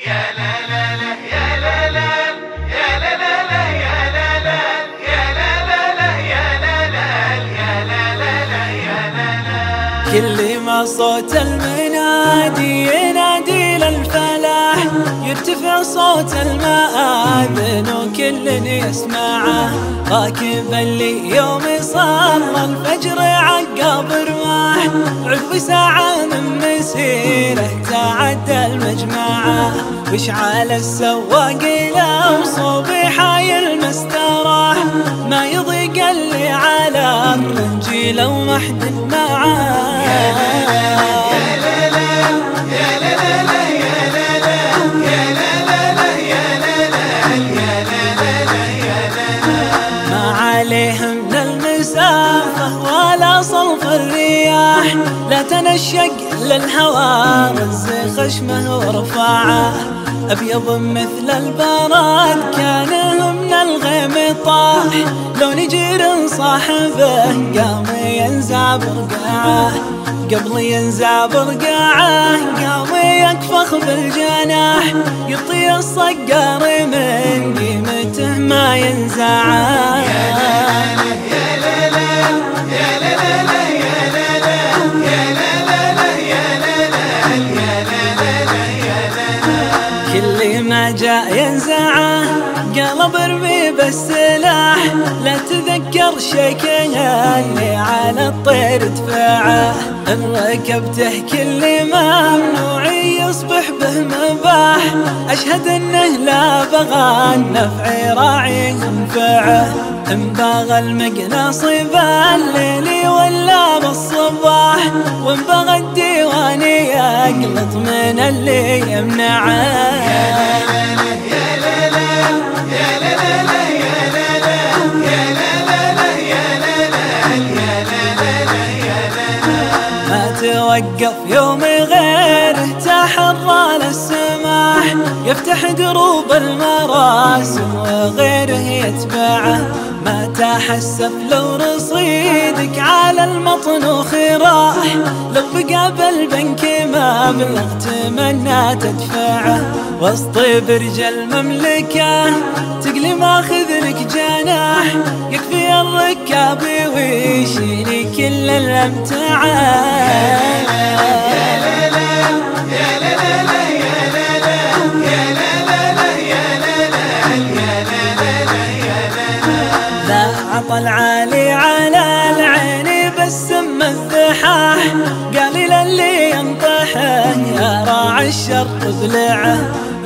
يا لا لا لا يا لا لا يا لا لا لا يا لا لا يا لا لا لا يا لا لا يا لا لا لا يا لا لا. كل ما صوت المنادي ينادي للفلاح يرتفع صوت المآذن وكل يسمعه، راكبا لي يوم صلى الفجر عقب رماح، عقب ساعة من مسيره تعدى المجمعة، واشعال السواق له صبح المستراح، ما يضيق اللي على الرنج لو محد معاه. عليهم من المسافة ولا صلف الرياح، لا تنشق للهوى رز خشمه ورفاعه، أبيض مثل البرد كان من الغيم طاح، لو نجير صاحبه قام ينزع برقعه، قبل ينزع برقعه قام يكفخ بالجناح، يطير الصقر من قيمته ما ينزعه. كل ما جاء ينزعه قلب ارمي بالسلاح، لا تذكر شيكها اللي على الطير دفاعه، ان ركبته كل ممنوع يصبح به مباح، اشهد انه لا بغى النفع راعي ينفعه، ان بغى المقناص بالليل ولا بالصباح، وان بغى الديوان يقلط من اللي يمنعه. ما توقف يوم غيره تحرى للسماح، يفتح دروب المراسم وغيره يتبعه، ما تحسف لو رصيدك على المطنوخ راح، لو بقى بالبنك مبلغ تمنى تدفعه، وسط برج المملكة تقلي ماخذ لك جناح، يكفي الركاب ويشيلي كل الامتعه. لا عطل عالي على العين بس الذحاح، قال للي ينطحه يا راعي الشر ابلعه،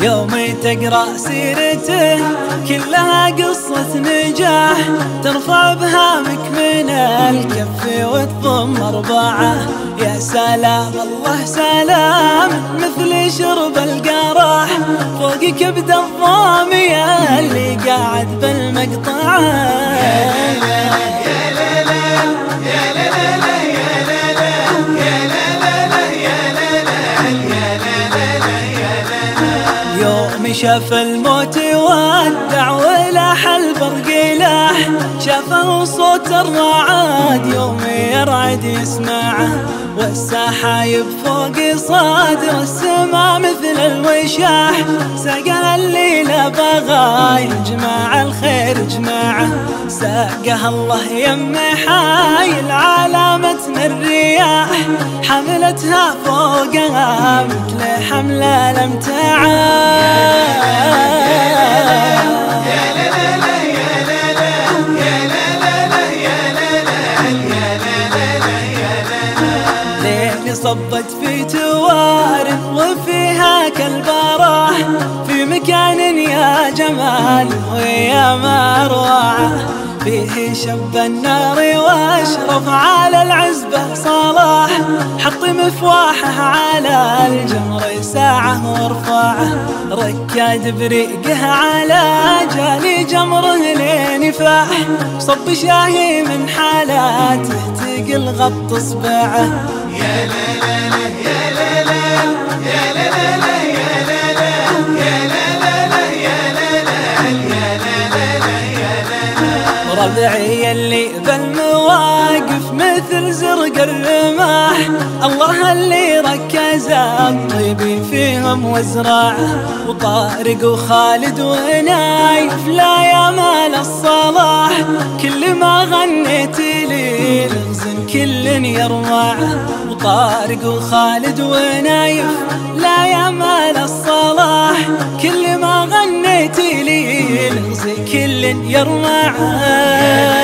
يوم تقرأ سيرته كلها قصة نجاح، ترفع بهامك من الكف وتضم أربعة، يا سلام الله سلام مثل شرب القراح، فوق كبد الضامية اللي قاعد بالمقطعة. يوم شاف الموت ودع ولاح البرق لاح، شافه صوت الرعاد يوم يرعد يسمعه، والسحايب فوق صادر السما مثل الوشاح، ساقها الليلة بغى يجمع الخير جماعه، ساقها الله يم حايل علامة الرياح، حملتها فوقها مثل حمل الامتعه. صبت في توارث وفيها كالبراح، في مكان يا جمال ويا مروعه، فيه شب النار واشرف على العزبة صلاح، حط مفواحه على الجمر ساعة وارفعه، ركاد بريقه على جالي جمره لين فاح، صب شاهي من حالاته تقل غط اصبعه. يا لا لا لا يا لا لا يا لا لا لا يا لا لا يا لا لا لا يا لا لا يا لا لا يا لا لا. ربعي اللي بالمواقف مثل زرق الرماح، الله اللي ركز الغزال طيبين فيهم وزراعه، وطارق وخالد ونايف لا يا مال الصلاح، كل ما غنيت لي الغزن كل يرمعه، وطارق وخالد ونايف لا يا مال الصلاح، كل ما غنيت لي الغزن كل يرمعه.